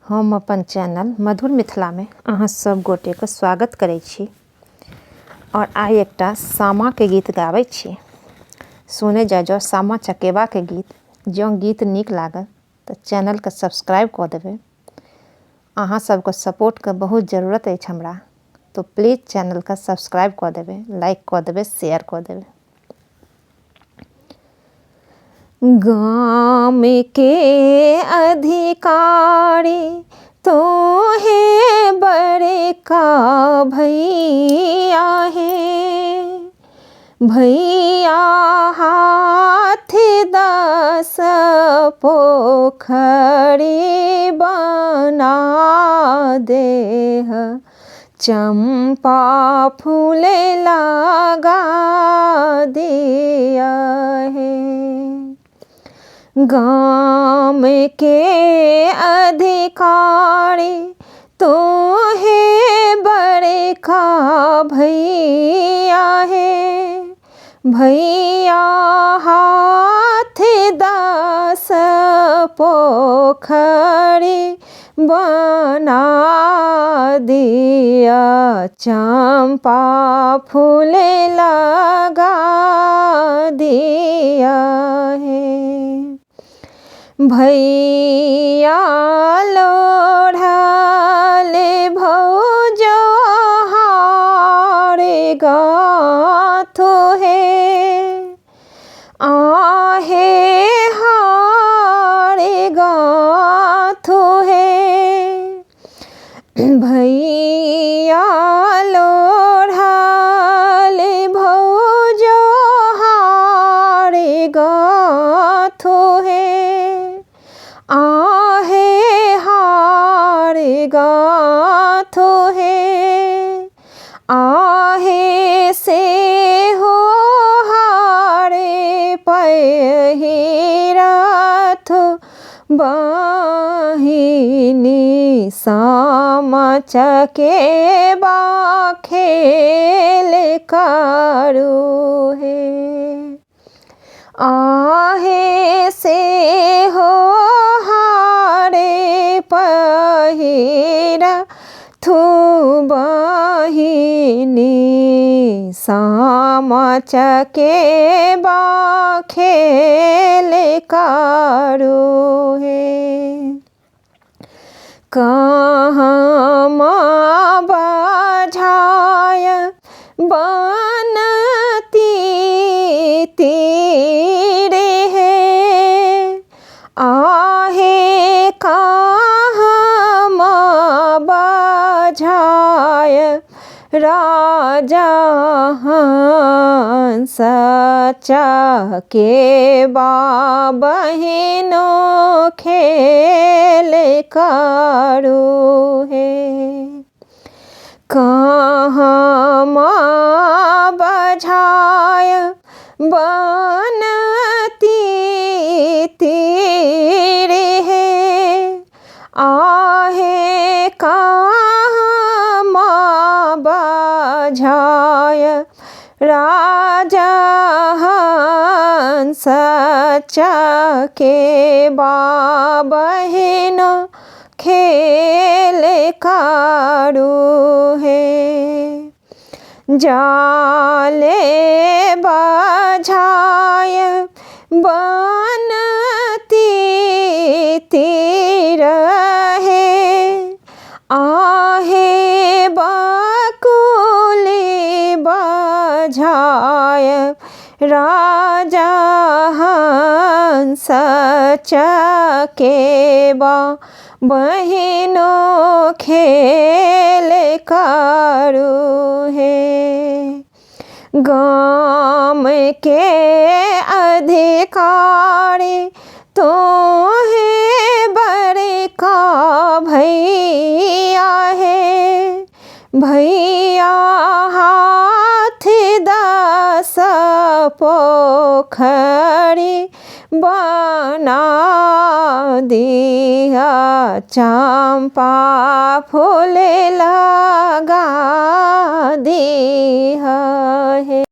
हम अपन चैनल मधुर मिथिला में अहाँ सब गोटे के स्वागत करै छी और आइ एकटा सामा के गीत गाबै छी। सुने जाओ सामा चकेबा के गीत। जो गीत नीक लागल तो चैनल के सब्सक्राइब कर देबे। अहाँ सबके सपोर्ट के बहुत जरूरत है हमरा, तो प्लीज चैनल का सब्सक्राइब कर देबे, लाइक कर देबे, शेयर कर देबे। गाम के अधिकारी तो है बड़े का भैया है, भैया हाथ 10 पोखरी बना दे, चंपा फूल लगा दिया है। गाम के अधिकारी तो है बड़े का भैया है, भैया हाथ 10 पोखरी बना दिया, चंपा फूल लगा दिया है। भैया लोढ़ले भौजो हारे गाथो है, आहे हारे गाथो है। भैया लोढ़ले भौजो हारे गाथो है, आहे हारे गाथो है। आहे से हो हारे पहिराथो, बहिनी सामा चकेबा खेल करू है। आहे से हो हारे पहिरा थू, बहिनी सामा चकेबा खेल करू है। कहमा बझाय बनती तीरे है, आहे कहमा बझाय राजा हंस चकेबा बहिनों खेल करू है। कहमा बझाय बनती तीरे है, आहे कहमा बझाय राजा हंस चकेबा बहिनों खेल करू है। जाले बझाय बनती तीर है, आहे बकुली बझाय राजा हंस चकेबा बहिनों खेल करू है। गाम के अधिकारी तो है बड़े का भैया है, भैया हाथ 10 पोखरी बना दिया, चंपा फूल लगा दिया है।